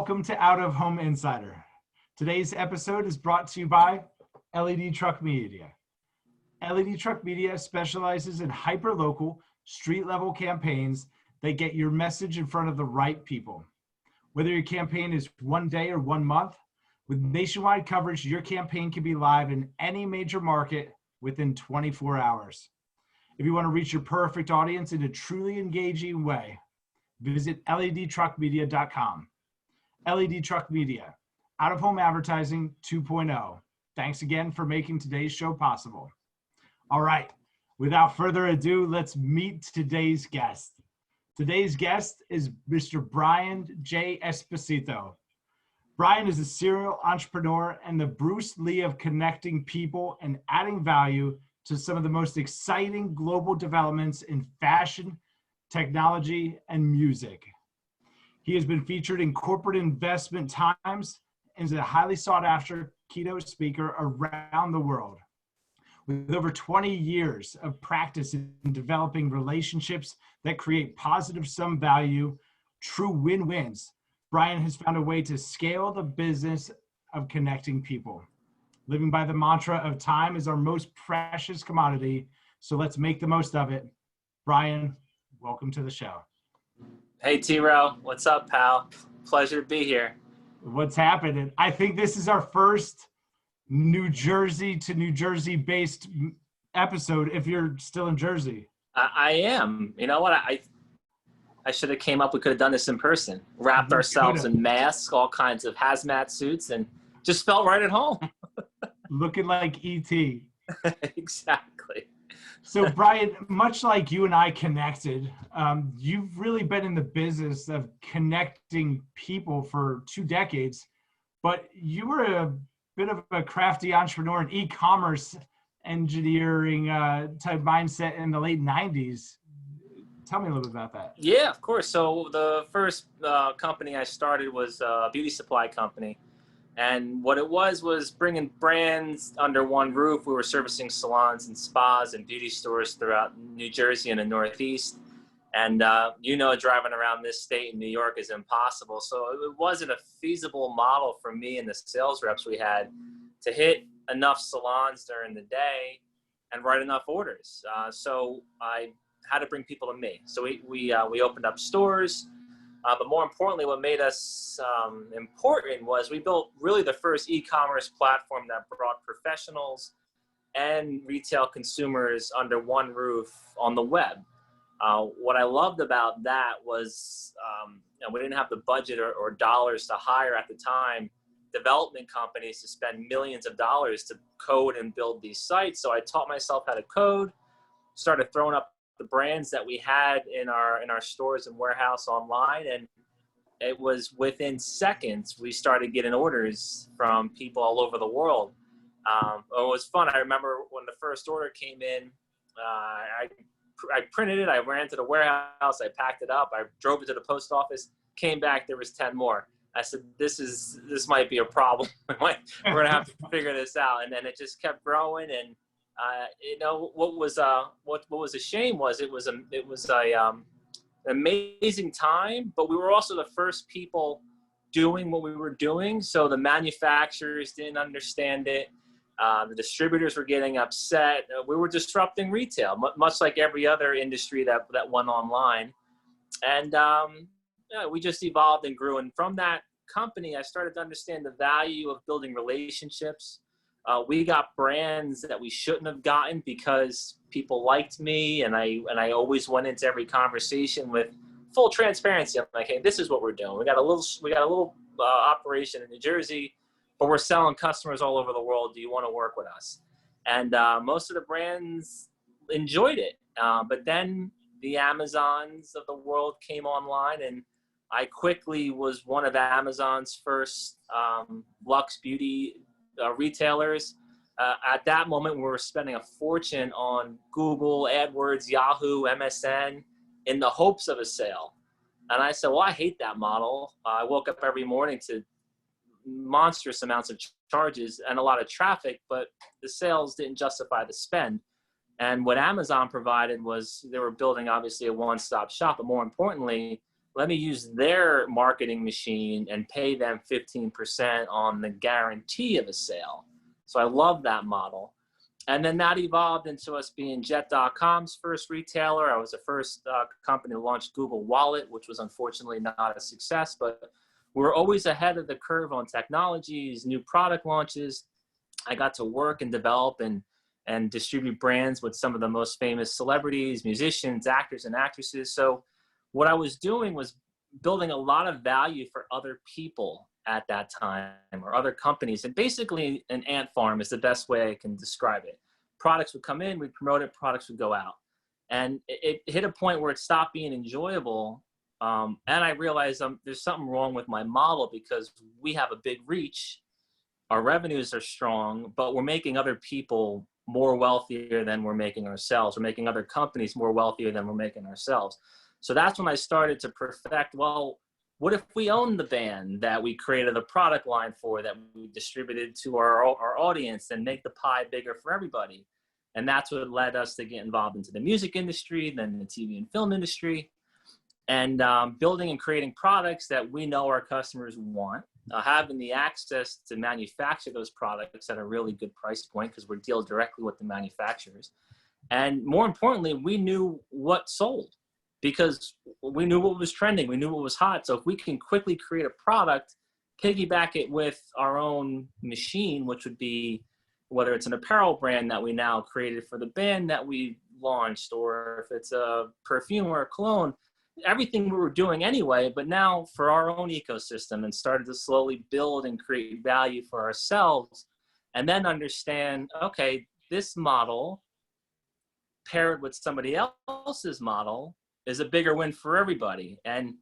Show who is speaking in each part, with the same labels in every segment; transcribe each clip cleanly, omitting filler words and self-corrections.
Speaker 1: Welcome to Out of Home Insider. Today's episode is brought to you by LED Truck Media. LED Truck Media specializes in hyper-local, street-level campaigns that get your message in front of the right people. Whether your campaign is 1 day or 1 month, with nationwide coverage, your campaign can be live in any major market within 24 hours. If you want to reach your perfect audience in a truly engaging way, visit ledtruckmedia.com. LED Truck Media, out-of-home advertising 2.0. Thanks again for making today's show possible. All right, without further ado, let's meet today's guest. Today's guest is Mr. Brian J. Esposito. Brian is a serial entrepreneur and the Bruce Lee of connecting people and adding value to some of the most exciting global developments in fashion, technology, and music. He has been featured in Corporate Investment Times and is a highly sought after keynote speaker around the world. With over 20 years of practice in developing relationships that create positive sum value, true win-wins, Brian has found a way to scale the business of connecting people. Living by the mantra of time is our most precious commodity, so let's make the most of it. Brian, welcome to the show.
Speaker 2: Hey, T-Row. What's up, pal? Pleasure to be here.
Speaker 1: What's happening? I think this is our first New Jersey to New Jersey based episode, if you're still in Jersey.
Speaker 2: I am. You know what? I should have came up. We could have done this in person. Wrapped ourselves in masks, all kinds of hazmat suits, and just felt right at home.
Speaker 1: Looking like E.T.
Speaker 2: Exactly.
Speaker 1: So, Brian, much like you and I connected, you've really been in the business of connecting people for 2 decades, but you were a bit of a crafty entrepreneur in e-commerce engineering type mindset in the late 90s. Tell me a little bit about that.
Speaker 2: Yeah, of course. So the first company I started was a beauty supply company. And what it was bringing brands under one roof. We were servicing salons and spas and beauty stores throughout New Jersey and the Northeast. And, driving around this state in New York is impossible. So it wasn't a feasible model for me and the sales reps we had to hit enough salons during the day and write enough orders. So I had to bring people to me. So we opened up stores. But more importantly, what made us important was we built really the first e-commerce platform that brought professionals and retail consumers under one roof on the web. What I loved about that was we didn't have the budget or dollars to hire at the time development companies to spend millions of dollars to code and build these sites. So I taught myself how to code, started throwing up the brands that we had in our stores and warehouse online, and it was within seconds we started getting orders from people all over the world. It was fun. I remember when the first order came in, I printed it, I ran to the warehouse, I packed it up, I drove it to the post office, came back, there was 10 more. I said, this might be a problem. We're gonna have to figure this out. And then it just kept growing. And what was a shame was it was a amazing time, but we were also the first people doing what we were doing. So the manufacturers didn't understand it. The distributors were getting upset. We were disrupting retail, much like every other industry that went online. And we just evolved and grew. And from that company, I started to understand the value of building relationships. We got brands that we shouldn't have gotten because people liked me, and I always went into every conversation with full transparency. I'm like, hey, this is what we're doing. We got a little operation in New Jersey, but we're selling customers all over the world. Do you want to work with us? And most of the brands enjoyed it. But then the Amazons of the world came online, and I quickly was one of Amazon's first luxe beauty retailers. At that moment, we were spending a fortune on Google, AdWords, Yahoo, MSN in the hopes of a sale. And I said, well, I hate that model. I woke up every morning to monstrous amounts of charges and a lot of traffic, but the sales didn't justify the spend. And what Amazon provided was they were building obviously a one-stop shop, but more importantly, let me use their marketing machine and pay them 15% on the guarantee of a sale. So I love that model. And then that evolved into us being Jet.com's first retailer. I was the first company to launch Google Wallet, which was unfortunately not a success, but we're always ahead of the curve on technologies, new product launches. I got to work and develop and distribute brands with some of the most famous celebrities, musicians, actors, and actresses. So what I was doing was building a lot of value for other people at that time, or other companies. And basically an ant farm is the best way I can describe it. Products would come in, we'd promote it, products would go out. And it hit a point where it stopped being enjoyable. And I realized there's something wrong with my model, because we have a big reach, our revenues are strong, but we're making other people more wealthier than we're making ourselves. We're making other companies more wealthier than we're making ourselves. So that's when I started to perfect, well, what if we own the band that we created a product line for, that we distributed to our audience, and make the pie bigger for everybody? And that's what led us to get involved into the music industry, then the TV and film industry, and building and creating products that we know our customers want, having the access to manufacture those products at a really good price point, because we're dealing directly with the manufacturers. And more importantly, we knew what sold, because we knew what was trending, we knew what was hot. So if we can quickly create a product, piggyback it with our own machine, which would be, whether it's an apparel brand that we now created for the band that we launched, or if it's a perfume or a cologne, everything we were doing anyway, but now for our own ecosystem, and started to slowly build and create value for ourselves, and then understand, okay, this model paired with somebody else's model is a bigger win for everybody. And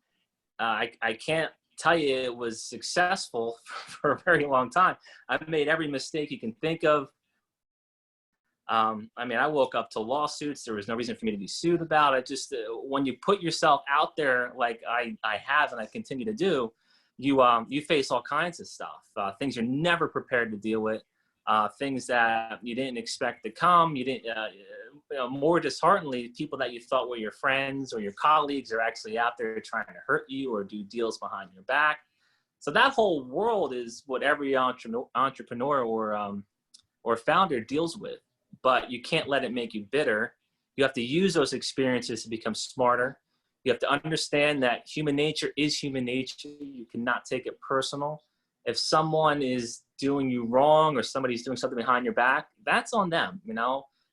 Speaker 2: I can't tell you it was successful for a very long time. I've made every mistake you can think of. I mean, I woke up to lawsuits. There was no reason for me to be sued about it. Just when you put yourself out there, like I have and I continue to do, you face all kinds of stuff, things you're never prepared to deal with, things that you didn't expect to come. You didn't. More dishearteningly, people that you thought were your friends or your colleagues are actually out there trying to hurt you or do deals behind your back. So that whole world is what every entrepreneur or founder deals with. But you can't let it make you bitter. You have to use those experiences to become smarter. You have to understand that human nature is human nature. You cannot take it personal. If someone is doing you wrong, or somebody's doing something behind your back, that's on them.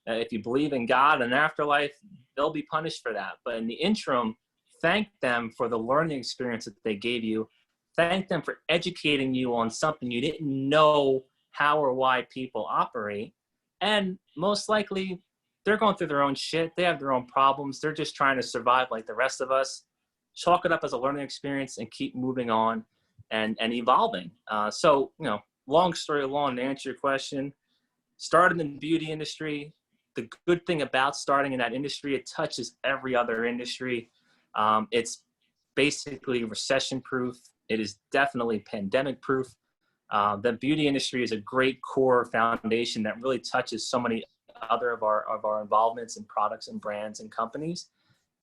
Speaker 2: If you believe in God and afterlife, they'll be punished for that. But in the interim, thank them for the learning experience that they gave you. Thank them for educating you on something you didn't know how or why people operate. And most likely, they're going through their own shit. They have their own problems. They're just trying to survive like the rest of us. Chalk it up as a learning experience and keep moving on and evolving. So, long story long, to answer your question, started in the beauty industry. The good thing about starting in that industry, it touches every other industry. It's basically recession-proof. It is definitely pandemic-proof. The beauty industry is a great core foundation that really touches so many other of our involvements in products and brands and companies.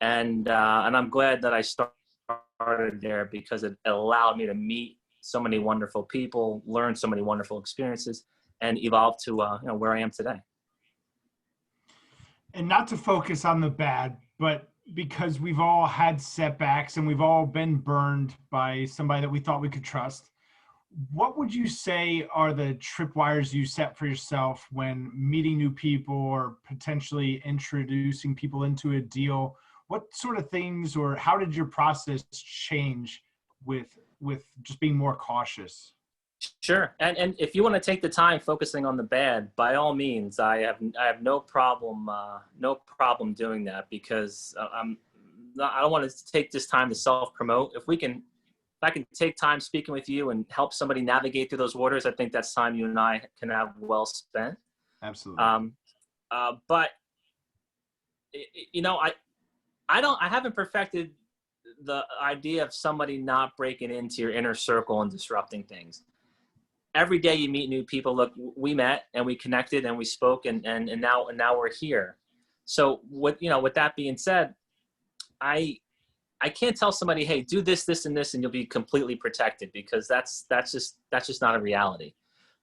Speaker 2: And I'm glad that I started there, because it allowed me to meet so many wonderful people, learn so many wonderful experiences, and evolve to where I am today.
Speaker 1: And not to focus on the bad, but because we've all had setbacks and we've all been burned by somebody that we thought we could trust, what would you say are the tripwires you set for yourself when meeting new people or potentially introducing people into a deal? What sort of things, or how did your process change with just being more cautious?
Speaker 2: Sure. And if you want to take the time focusing on the bad, by all means, I have no problem doing that, because I don't want to take this time to self-promote. If I can take time speaking with you and help somebody navigate through those waters, I think that's time you and I can have well spent.
Speaker 1: Absolutely.
Speaker 2: But I haven't perfected the idea of somebody not breaking into your inner circle and disrupting things. Every day you meet new people. Look, we met and we connected and we spoke, and now we're here. So with that being said, I I can't tell somebody, hey, do this, this, and this, and you'll be completely protected, because that's just not a reality.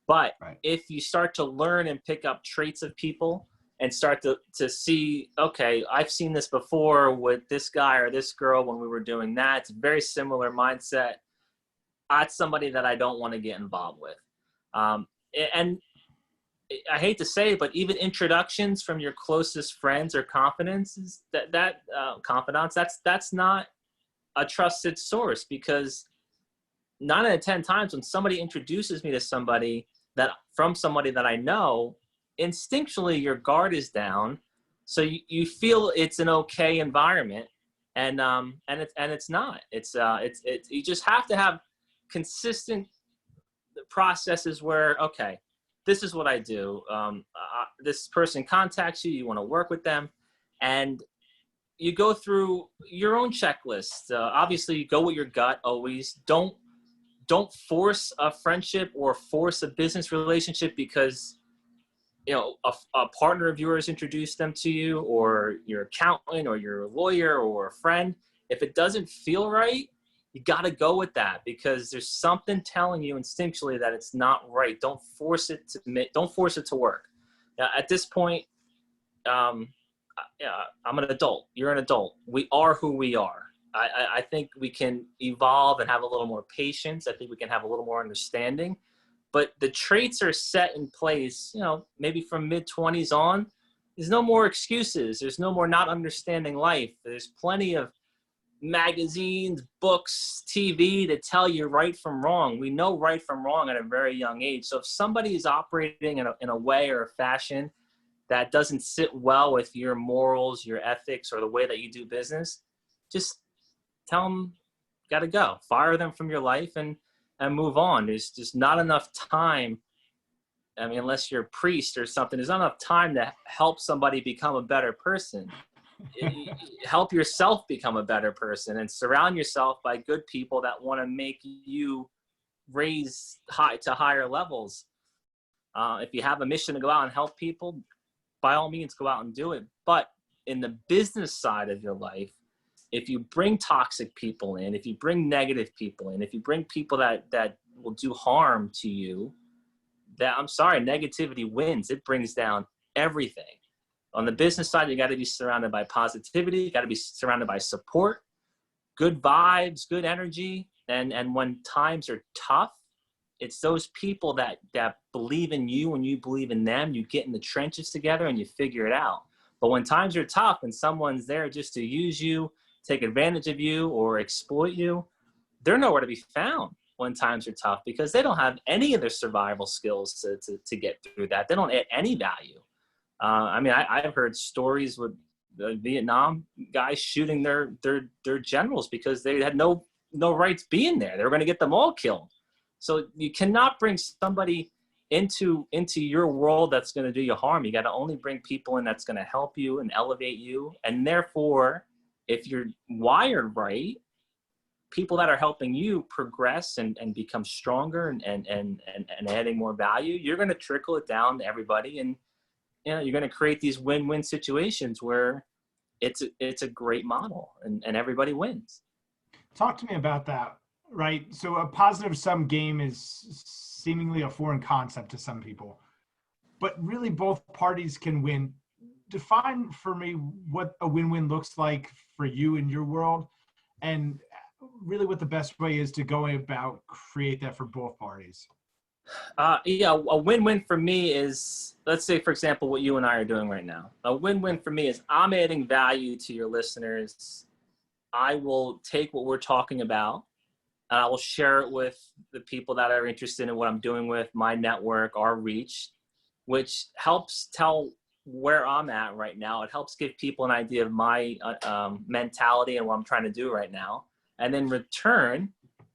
Speaker 2: But
Speaker 1: Right.
Speaker 2: if you start to learn and pick up traits of people and start to see, okay, I've seen this before with this guy or this girl when we were doing that. It's a very similar mindset. That's somebody that I don't want to get involved with. And I hate to say it, but even introductions from your closest friends or confidants, confidants, that's not a trusted source, because 9 out of 10 times when somebody introduces me to somebody from somebody that I know, instinctually your guard is down, so you feel it's an okay environment, and it's not. It's you just have to have consistent processes where, okay, this is what I do. This person contacts you, you want to work with them, and you go through your own checklist. Obviously, you go with your gut always. Don't force a friendship or force a business relationship because, you know, a partner of yours introduced them to you, or your accountant or your lawyer or a friend. If it doesn't feel right, you got to go with that, because there's something telling you instinctually that it's not right. Don't force it to work. Now, at this point, I'm an adult. You're an adult. We are who we are. I think we can evolve and have a little more patience. I think we can have a little more understanding, but the traits are set in place, you know, maybe from mid-20s on. There's no more excuses. There's no more not understanding life. There's plenty of magazines, books, TV to tell you right from wrong. We know right from wrong at a very young age. So if somebody is operating in a way or a fashion that doesn't sit well with your morals, your ethics, or the way that you do business, just tell them, got to go. Fire them from your life and move on. There's just not enough time. I mean, unless you're a priest or something, there's not enough time to help somebody become a better person. Help yourself become a better person, and surround yourself by good people that want to make you raise to higher levels. If you have a mission to go out and help people, by all means, go out and do it. But in the business side of your life, if you bring toxic people in, if you bring negative people in, if you bring people that will do harm to you, I'm sorry, negativity wins. It brings down everything. On the business side, you got to be surrounded by positivity. You got to be surrounded by support, good vibes, good energy. And when times are tough, it's those people that believe in you and you believe in them. You get in the trenches together and you figure it out. But when times are tough and someone's there just to use you, take advantage of you, or exploit you, they're nowhere to be found when times are tough, because they don't have any of their survival skills to get through that. They don't add any value. I mean, I've heard stories with the Vietnam guys shooting their generals because they had no rights being there. They were going to get them all killed. So you cannot bring somebody into your world that's going to do you harm. You got to only bring people in that's going to help you and elevate you. And therefore, if you're wired right, people that are helping you progress and become stronger and adding more value, you're going to trickle it down to everybody. And you know, you're going to create these win-win situations where it's a great model and everybody wins.
Speaker 1: Talk to me about that, right? So a positive sum game is seemingly a foreign concept to some people, but really both parties can win. Define for me what a win-win looks like for you in your world, and really what the best way is to go about create that for both parties.
Speaker 2: Yeah, a win-win for me is, let's say, for example, what you and I are doing right now. A win-win for me is I'm adding value to your listeners. I will take what we're talking about and I will share it with the people that are interested in what I'm doing with my network, our reach, which helps tell where I'm at right now. It helps give people an idea of my mentality and what I'm trying to do right now. And in return,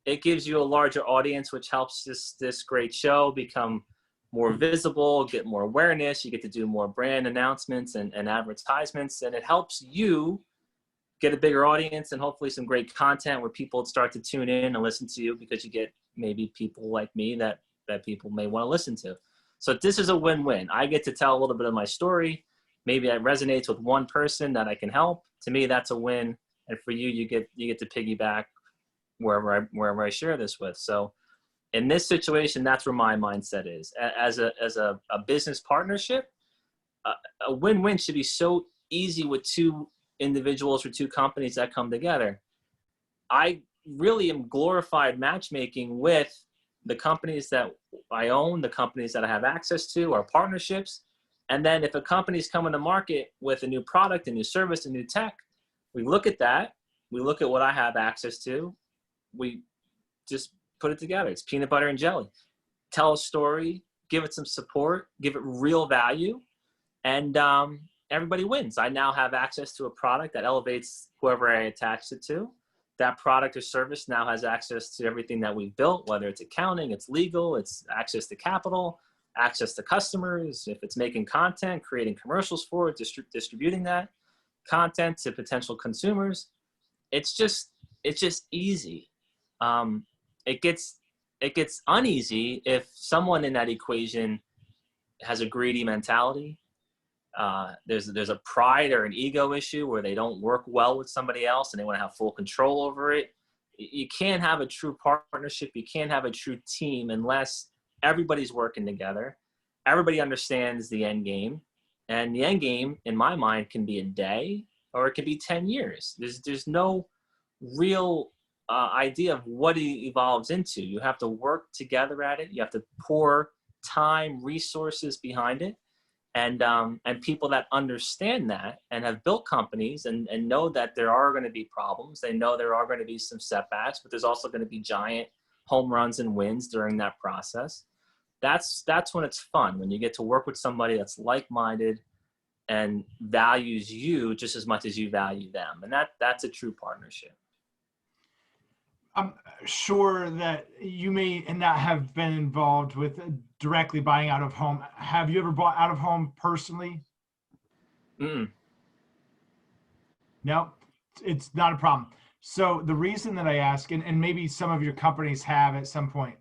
Speaker 2: it gives you a larger audience, which helps this great show become more visible, get more awareness. You get to do more brand announcements and advertisements, and it helps you get a bigger audience and hopefully some great content where people start to tune in and listen to you, because you get maybe people like me that people may want to listen to. So this is a win-win. I get to tell a little bit of my story. Maybe that resonates with one person that I can help. To me, that's a win. And for you, you get to piggyback wherever I share this with. So in this situation, that's where my mindset is. As a business partnership, a win-win should be so easy with two individuals or two companies that come together. I really am glorified matchmaking with the companies that I own, the companies that I have access to, our partnerships. And then if a company's coming to market with a new product, a new service, a new tech, we look at that. We look at what I have access to. We just put it together. It's peanut butter and jelly. Tell a story, give it some support, give it real value, and everybody wins. I now have access to a product that elevates whoever I attached it to. That product or service now has access to everything that we've built, whether it's accounting, it's legal, it's access to capital, access to customers, if it's making content, creating commercials for it, distributing that content to potential consumers. It's just easy. It gets uneasy if someone in that equation has a greedy mentality. There's a pride or an ego issue where they don't work well with somebody else and they want to have full control over it. You can't have a true partnership. You can't have a true team unless everybody's working together. Everybody understands the end game, and the end game, in my mind, can be a day or it could be 10 years. There's no real idea of what it evolves into. You have to work together at it. You have to pour time, resources behind it. And people that understand that and have built companies and know that there are going to be problems. They know there are going to be some setbacks, but there's also going to be giant home runs and wins during that process. That's when it's fun, when you get to work with somebody that's like-minded and values you just as much as you value them. And that's a true partnership.
Speaker 1: I'm sure that you may not have been involved with directly buying out of home. Have you ever bought out of home personally? No, it's not a problem. So the reason that I ask, and maybe some of your companies have at some point,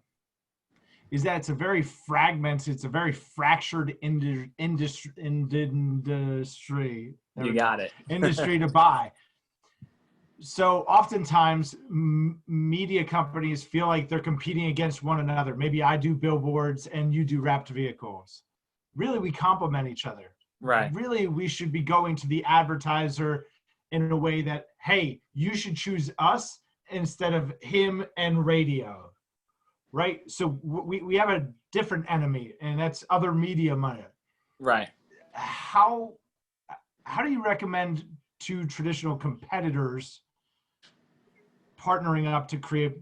Speaker 1: is that it's a very fragmented, it's a very fractured industry.
Speaker 2: You got it.
Speaker 1: Industry to buy. So oftentimes media companies feel like they're competing against one another. Maybe I do billboards and you do wrapped vehicles. Really, we complement each other.
Speaker 2: Right.
Speaker 1: Really, we should be going to the advertiser in a way that, hey, you should choose us instead of him and radio. Right? So we have a different enemy, and that's other media money.
Speaker 2: Right.
Speaker 1: How do you recommend two traditional competitors partnering up to create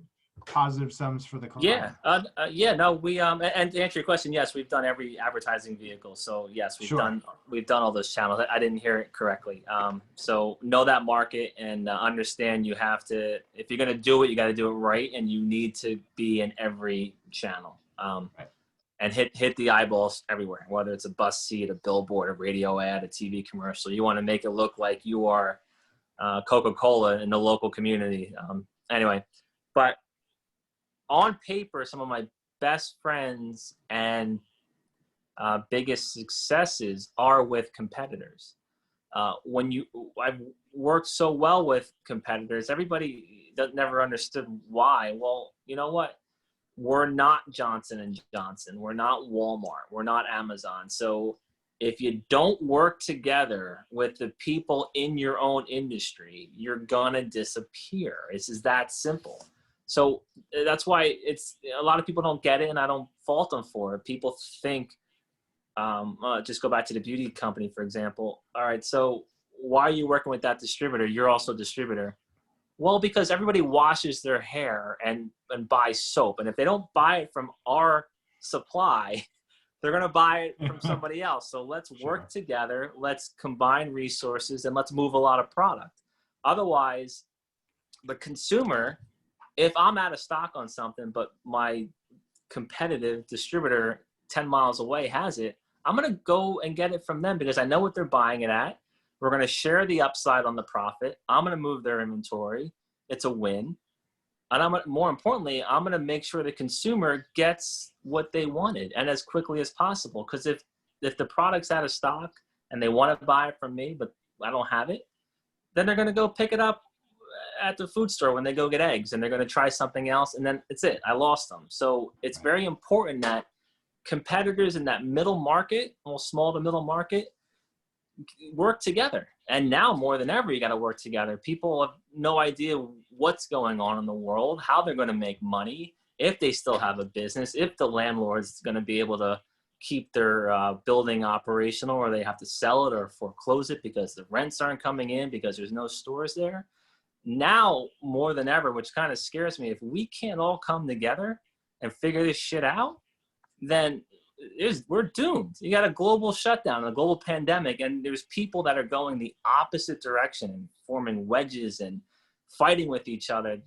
Speaker 1: positive sums for the client?
Speaker 2: No, we and to answer your question, yes, we've done every advertising vehicle. So yes, we've done all those channels. I didn't hear it correctly. So know that market and understand you have to, if you're going to do it, you got to do it right, and you need to be in every channel. Right. And hit the eyeballs everywhere, whether it's a bus seat, a billboard, a radio ad, a TV commercial. You want to make it look like you are Coca-Cola in the local community. Anyway, but on paper, some of my best friends and biggest successes are with competitors. I've worked so well with competitors, everybody never understood why. Well, you know what? We're not Johnson & Johnson. We're not Walmart. We're not Amazon. So if you don't work together with the people in your own industry, you're going to disappear. It's just that simple. So that's why a lot of people don't get it, and I don't fault them for it. People think, just go back to the beauty company, for example. All right, so why are you working with that distributor? You're also a distributor. Well, because everybody washes their hair and buys soap. And if they don't buy it from our supply, they're going to buy it from somebody else. So let's work together. Let's combine resources, and let's move a lot of product. Otherwise, the consumer, if I'm out of stock on something, but my competitive distributor 10 miles away has it, I'm going to go and get it from them because I know what they're buying it at. We're going to share the upside on the profit. I'm going to move their inventory. It's a win. And more importantly, I'm going to make sure the consumer gets what they wanted and as quickly as possible. Because if the product's out of stock and they want to buy it from me, but I don't have it, then they're going to go pick it up at the food store when they go get eggs, and they're going to try something else, and then it's it. I lost them. So it's very important that competitors in that middle market, small to middle market, work together. And now more than ever, you got to work together. People have no idea what's going on in the world, how they're going to make money, if they still have a business, if the landlord's going to be able to keep their building operational, or they have to sell it or foreclose it because the rents aren't coming in because there's no stores there. Now, more than ever, which kind of scares me, if we can't all come together and figure this shit out, then we're doomed. You got a global shutdown, a global pandemic, and there's people that are going the opposite direction and forming wedges and fighting with each other.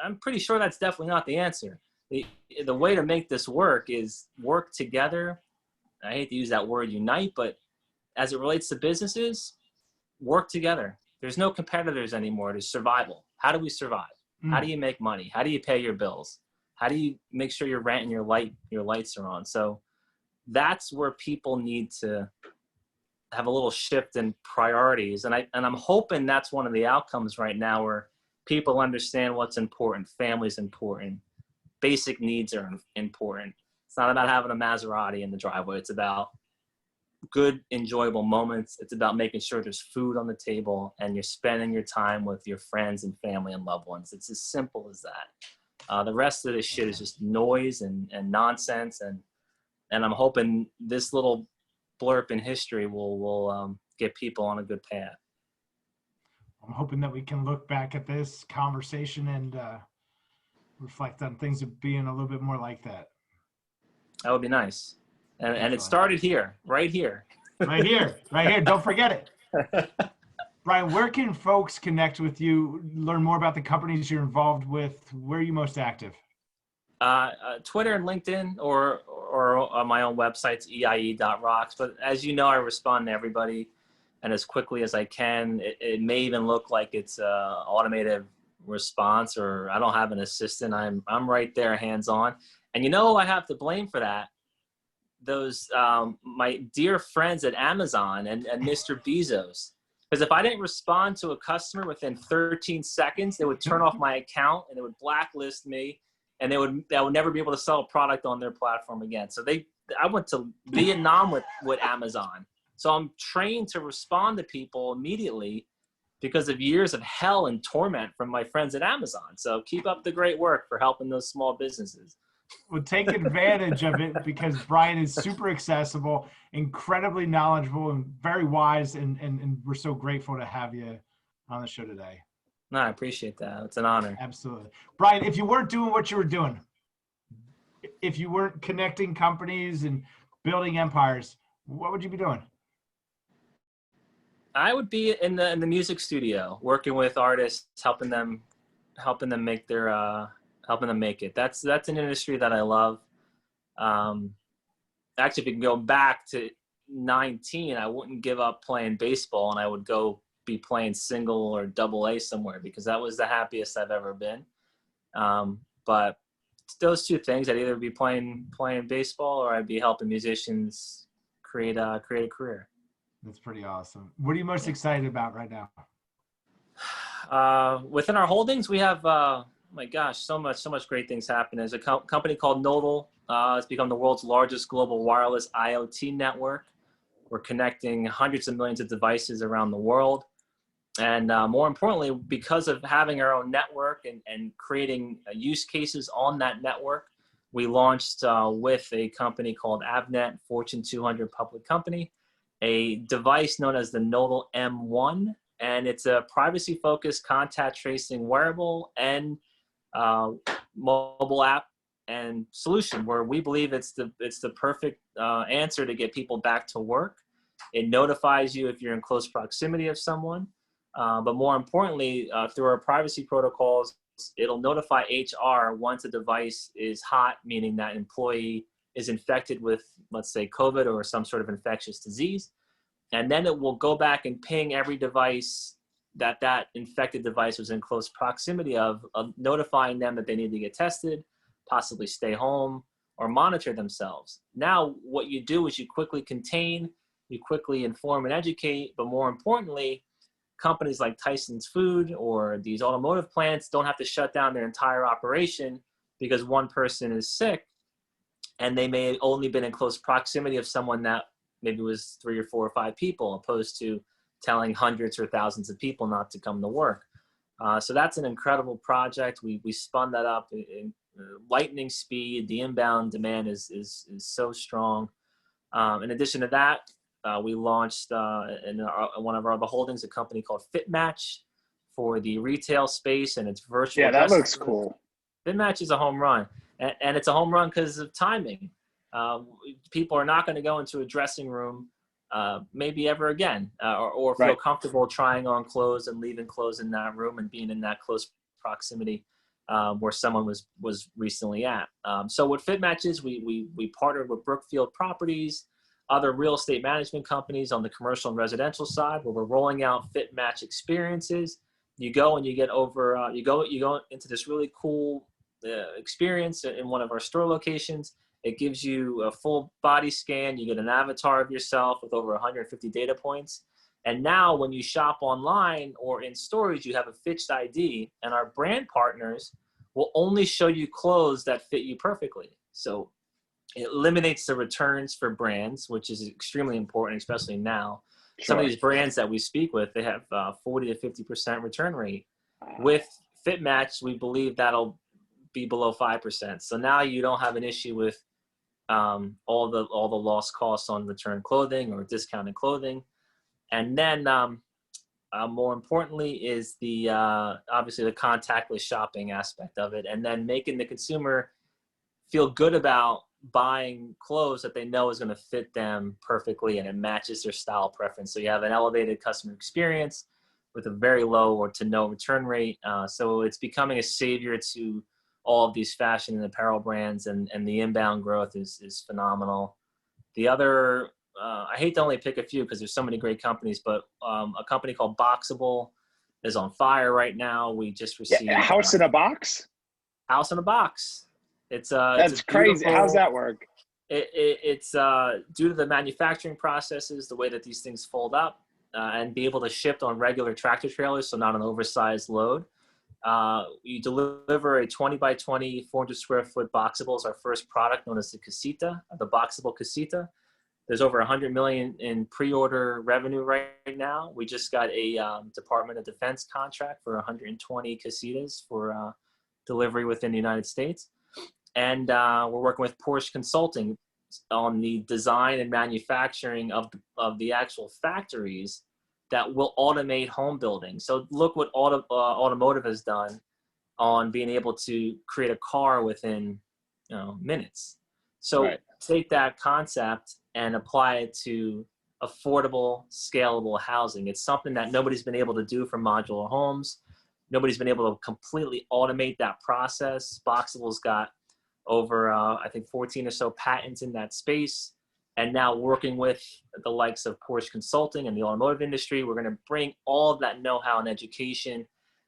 Speaker 2: I'm pretty sure that's definitely not the answer. The way to make this work is work together. I hate to use that word unite, but as it relates to businesses, work together. There's no competitors anymore. There's survival. How do we survive? How do you make money? How do you pay your bills? How do you make sure your rent and your lights are on? So that's where people need to have a little shift in priorities. And I'm hoping that's one of the outcomes right now, where people understand what's important. Family's important. Basic needs are important. It's not about having a Maserati in the driveway. It's about good, enjoyable moments. It's about making sure there's food on the table and you're spending your time with your friends and family and loved ones. It's as simple as that. The rest of this shit is just noise and nonsense. And I'm hoping this little blurb in history will get people on a good path.
Speaker 1: I'm hoping that we can look back at this conversation and reflect on things of being a little bit more like that. That
Speaker 2: would be nice. And it started here, right here.
Speaker 1: Right here. Don't forget it. Brian, where can folks connect with you, learn more about the companies you're involved with? Where are you most active?
Speaker 2: Twitter and LinkedIn, or on my own website, eie.rocks. But as you know, I respond to everybody and as quickly as I can. It may even look like it's an automated response, or I don't have an assistant. I'm right there, hands on. And I have to blame for that those my dear friends at Amazon and Mr. Bezos. Because if I didn't respond to a customer within 13 seconds, they would turn off my account and they would blacklist me, and I would never be able to sell a product on their platform again. So I went to Vietnam with Amazon. So I'm trained to respond to people immediately because of years of hell and torment from my friends at Amazon. So keep up the great work for helping those small businesses.
Speaker 1: Well, take advantage of it, because Brian is super accessible, incredibly knowledgeable, and very wise. And we're so grateful to have you on the show today.
Speaker 2: No, I appreciate that. It's an honor.
Speaker 1: Absolutely. Brian, if you weren't doing what you were doing, if you weren't connecting companies and building empires, what would you be doing?
Speaker 2: I would be in the music studio, working with artists, helping them make their helping them make it. That's an industry that I love. Actually, if you can go back to 19, I wouldn't give up playing baseball, and I would go be playing single or double A somewhere, because that was the happiest I've ever been. But those two things, I'd either be playing baseball, or I'd be helping musicians create a career.
Speaker 1: That's pretty awesome. What are you most excited about right now?
Speaker 2: Within our holdings, we have, my gosh, so much great things happen. There's a company called Nodal. It's become the world's largest global wireless IoT network. We're connecting hundreds of millions of devices around the world. And more importantly, because of having our own network and creating use cases on that network, we launched with a company called Avnet, Fortune 200 public company, a device known as the Nodal M1. And it's a privacy-focused contact tracing wearable and mobile app and solution, where we believe it's the perfect answer to get people back to work. It notifies you if you're in close proximity of someone, but more importantly, through our privacy protocols, it'll notify HR once a device is hot, meaning that employee is infected with, let's say, COVID or some sort of infectious disease. And then it will go back and ping every device that infected device was in close proximity of notifying them that they need to get tested, possibly stay home, or monitor themselves. Now, what you do is you quickly contain, you quickly inform and educate, but more importantly, companies like Tyson's Food or these automotive plants don't have to shut down their entire operation because one person is sick, and they may have only been in close proximity of someone that maybe was 3 or 4 or 5 people, opposed to telling hundreds or thousands of people not to come to work. So that's an incredible project. We spun that up in lightning speed. The inbound demand is so strong. In addition to that, we launched in one of our other holdings a company called FitMatch for the retail space, and it's virtual.
Speaker 3: Yeah, that looks cool.
Speaker 2: FitMatch is a home run, and it's a home run because of timing. People are not going to go into a dressing room maybe ever again, or feel comfortable trying on clothes and leaving clothes in that room and being in that close proximity where someone was recently at. So what FitMatch is, we partnered with Brookfield Properties, other real estate management companies on the commercial and residential side, where we're rolling out FitMatch experiences. You go and you get over, you go into this really cool experience in one of our store locations. It gives you a full body scan. You get an avatar of yourself with over 150 data points. And now when you shop online or in stores, you have a Fitched ID, and our brand partners will only show you clothes that fit you perfectly. So it eliminates the returns for brands, which is extremely important, especially now. Sure. Some of these brands that we speak with, they have 40 to 50% return rate. With FitMatch, we believe that'll be below 5%. So now you don't have an issue with all the lost costs on return clothing or discounted clothing. And then more importantly is the obviously the contactless shopping aspect of it, and then making the consumer feel good about buying clothes that they know is going to fit them perfectly and it matches their style preference. So you have an elevated customer experience with a very low or to no return rate. So it's becoming a savior to all of these fashion and apparel brands, and the inbound growth is phenomenal. The other, I hate to only pick a few because there's so many great companies, but a company called Boxable is on fire right now. We just received
Speaker 3: House in a Box.
Speaker 2: House in a Box.
Speaker 3: That's crazy. How's that work?
Speaker 2: It's due to the manufacturing processes, the way that these things fold up, and be able to ship on regular tractor trailers, so not an oversized load. You deliver a 20 by 20, 400 square foot Boxable is our first product, known as the Casita, the Boxable Casita. There's over 100 million in pre-order revenue right now. We just got a Department of Defense contract for 120 Casitas for delivery within the United States. And we're working with Porsche Consulting on the design and manufacturing of the actual factories that will automate home building. So look what automotive has done on being able to create a car within minutes. So take that concept and apply it to affordable, scalable housing. It's something that nobody's been able to do for modular homes. Nobody's been able to completely automate that process. Boxable's got over, I think, 14 or so patents in that space. And now working with the likes of Porsche Consulting and the automotive industry, we're going to bring all of that know-how and education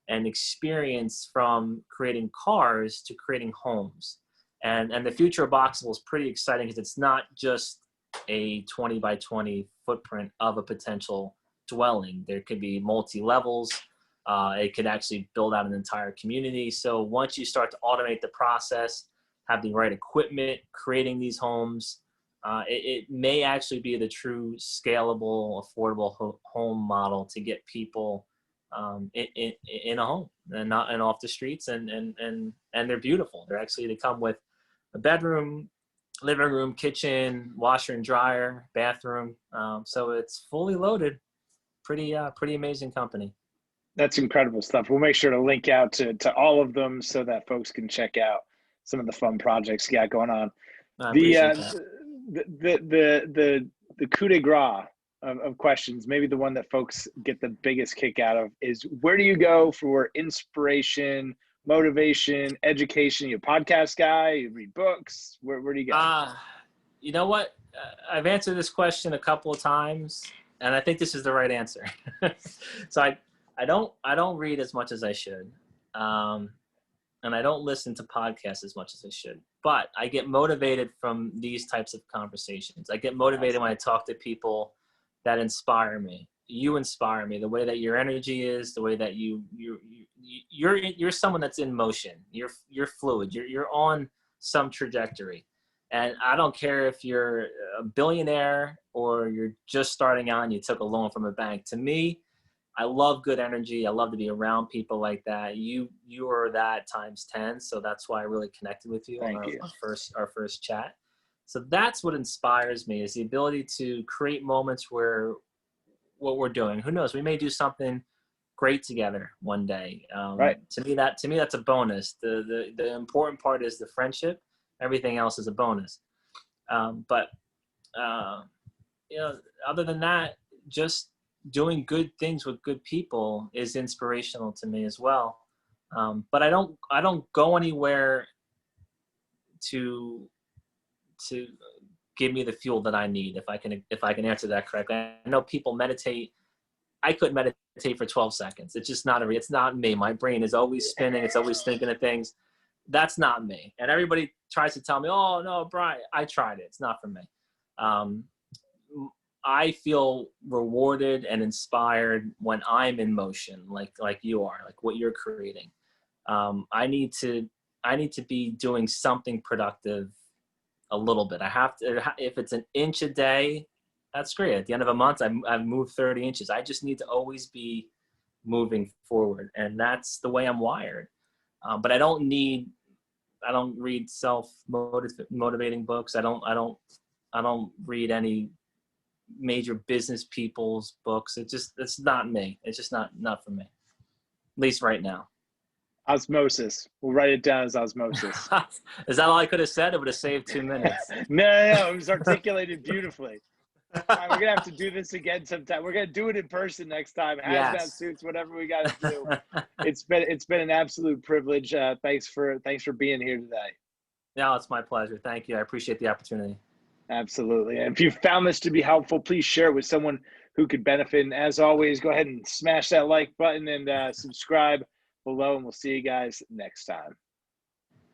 Speaker 2: and experience from creating cars to creating homes. And the future of Boxable is pretty exciting because it's not just a 20 by 20 footprint of a potential dwelling. There could be multi-levels. It could actually build out an entire community. So once you start to automate the process, have the right equipment, creating these homes, it may actually be the true scalable, affordable home model to get people in a home and not and off the streets. And they're beautiful. They come with a bedroom, living room, kitchen, washer and dryer, bathroom. So it's fully loaded. Pretty amazing company.
Speaker 3: That's incredible stuff. We'll make sure to link out to all of them so that folks can check out some of the fun projects you got going on. The coup de grace of questions, maybe the one that folks get the biggest kick out of, is where do you go for inspiration, motivation, education? You a podcast guy? You read books? Where do you go?
Speaker 2: You know what? I've answered this question a couple of times, and I think this is the right answer. So I don't read as much as I should. And I don't listen to podcasts as much as I should, but I get motivated from these types of conversations. I get motivated when I talk to people that inspire me. you inspire me. The way that your energy is, the way that you're someone that's in motion. You're fluid. You're on some trajectory. And I don't care if you're a billionaire or you're just starting out and you took a loan from a bank. To me, I love good energy. I love to be around people like that. You are that times 10. So that's why I really connected with you on our first chat. So that's what inspires me, is the ability to create moments where what we're doing, who knows, we may do something great together one day.
Speaker 3: Right.
Speaker 2: To me, that's a bonus. The important part is the friendship. Everything else is a bonus. But other than that, just doing good things with good people is inspirational to me as well. But I don't go anywhere to give me the fuel that I need. If I can answer that correctly. I know people meditate. I couldn't meditate for 12 seconds. It's just it's not me. My brain is always spinning. It's always thinking of things. That's not me. And everybody tries to tell me, oh no, Brian, I tried it. It's not for me. I feel rewarded and inspired when I'm in motion, like you are, like what you're creating. I need to be doing something productive a little bit. I have to, if it's an inch a day, that's great. At the end of a month, I've moved 30 inches. I just need to always be moving forward. And that's the way I'm wired. But I don't read self-motivating books. I don't read any major business people's books. It's not me. It's just not for me, at least right now.
Speaker 3: Osmosis. We'll write it down as osmosis.
Speaker 2: Is that all I could have said? It would have saved 2 minutes.
Speaker 3: No, it was articulated beautifully. All right, we're gonna have to do this again sometime. We're gonna do it in person next time. Hazmat suits, whatever we gotta do. It's been an absolute privilege. Thanks for being here today.
Speaker 2: No, it's my pleasure. Thank you. I appreciate the opportunity.
Speaker 3: Absolutely. And if you found this to be helpful, please share it with someone who could benefit. And as always, go ahead and smash that like button and subscribe below, and we'll see you guys next time.